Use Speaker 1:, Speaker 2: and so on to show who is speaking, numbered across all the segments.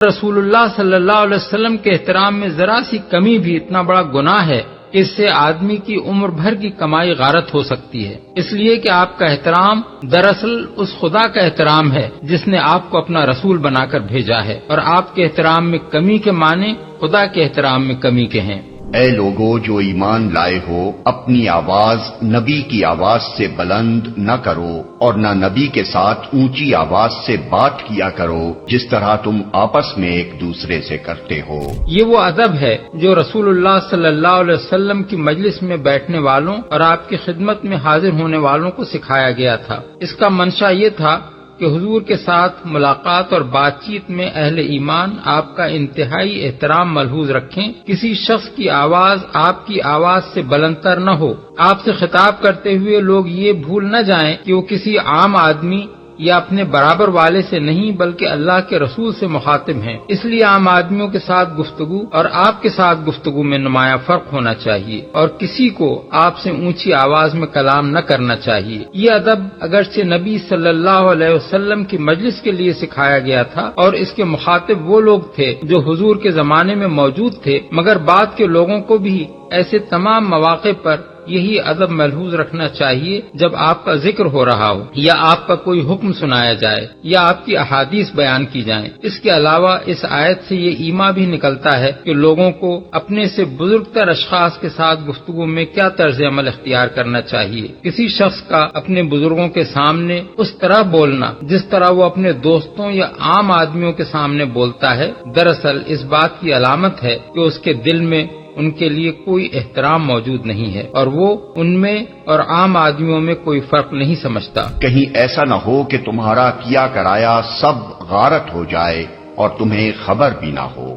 Speaker 1: رسول اللہ صلی اللہ علیہ وسلم کے احترام میں ذرا سی کمی بھی اتنا بڑا گناہ ہے کہ اس سے آدمی کی عمر بھر کی کمائی غارت ہو سکتی ہے، اس لیے کہ آپ کا احترام دراصل اس خدا کا احترام ہے جس نے آپ کو اپنا رسول بنا کر بھیجا ہے، اور آپ کے احترام میں کمی کے معنی خدا کے احترام میں کمی کے ہیں۔
Speaker 2: اے لوگو جو ایمان لائے ہو، اپنی آواز نبی کی آواز سے بلند نہ کرو اور نہ نبی کے ساتھ اونچی آواز سے بات کیا کرو جس طرح تم آپس میں ایک دوسرے سے کرتے ہو۔
Speaker 1: یہ وہ ادب ہے جو رسول اللہ صلی اللہ علیہ وسلم کی مجلس میں بیٹھنے والوں اور آپ کی خدمت میں حاضر ہونے والوں کو سکھایا گیا تھا۔ اس کا منشا یہ تھا کہ حضور کے ساتھ ملاقات اور بات چیت میں اہل ایمان آپ کا انتہائی احترام ملحوظ رکھیں، کسی شخص کی آواز آپ کی آواز سے بلندتر نہ ہو۔ آپ سے خطاب کرتے ہوئے لوگ یہ بھول نہ جائیں کہ وہ کسی عام آدمی یا اپنے برابر والے سے نہیں بلکہ اللہ کے رسول سے مخاطب ہیں، اس لیے عام آدمیوں کے ساتھ گفتگو اور آپ کے ساتھ گفتگو میں نمایاں فرق ہونا چاہیے، اور کسی کو آپ سے اونچی آواز میں کلام نہ کرنا چاہیے۔ یہ ادب اگرچہ نبی صلی اللہ علیہ وسلم کی مجلس کے لیے سکھایا گیا تھا اور اس کے مخاطب وہ لوگ تھے جو حضور کے زمانے میں موجود تھے، مگر بعد کے لوگوں کو بھی ایسے تمام مواقع پر یہی ادب ملحوظ رکھنا چاہیے جب آپ کا ذکر ہو رہا ہو یا آپ کا کوئی حکم سنایا جائے یا آپ کی احادیث بیان کی جائیں۔ اس کے علاوہ اس آیت سے یہ ایما بھی نکلتا ہے کہ لوگوں کو اپنے سے بزرگتر اشخاص کے ساتھ گفتگو میں کیا طرز عمل اختیار کرنا چاہیے۔ کسی شخص کا اپنے بزرگوں کے سامنے اس طرح بولنا جس طرح وہ اپنے دوستوں یا عام آدمیوں کے سامنے بولتا ہے، دراصل اس بات کی علامت ہے کہ اس کے دل میں ان کے لیے کوئی احترام موجود نہیں ہے اور وہ ان میں اور عام آدمیوں میں کوئی فرق نہیں سمجھتا۔
Speaker 2: کہیں ایسا نہ ہو کہ تمہارا کیا کرایا سب غارت ہو جائے اور تمہیں خبر بھی نہ ہو۔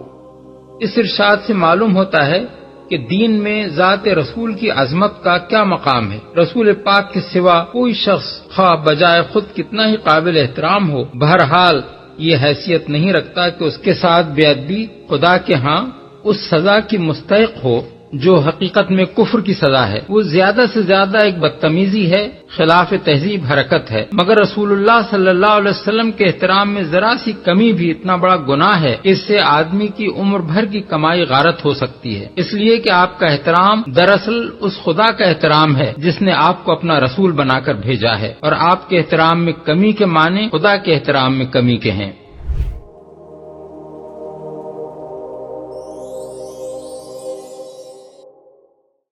Speaker 1: اس ارشاد سے معلوم ہوتا ہے کہ دین میں ذات رسول کی عظمت کا کیا مقام ہے۔ رسول پاک کے سوا کوئی شخص خواہ بجائے خود کتنا ہی قابل احترام ہو، بہرحال یہ حیثیت نہیں رکھتا کہ اس کے ساتھ بے ادبی خدا کے ہاں اس سزا کی مستحق ہو جو حقیقت میں کفر کی سزا ہے۔ وہ زیادہ سے زیادہ ایک بدتمیزی ہے، خلاف تہذیب حرکت ہے، مگر رسول اللہ صلی اللہ علیہ وسلم کے احترام میں ذرا سی کمی بھی اتنا بڑا گناہ ہے کہ اس سے آدمی کی عمر بھر کی کمائی غارت ہو سکتی ہے، اس لیے کہ آپ کا احترام دراصل اس خدا کا احترام ہے جس نے آپ کو اپنا رسول بنا کر بھیجا ہے، اور آپ کے احترام میں کمی کے معنی خدا کے احترام میں کمی کے ہیں۔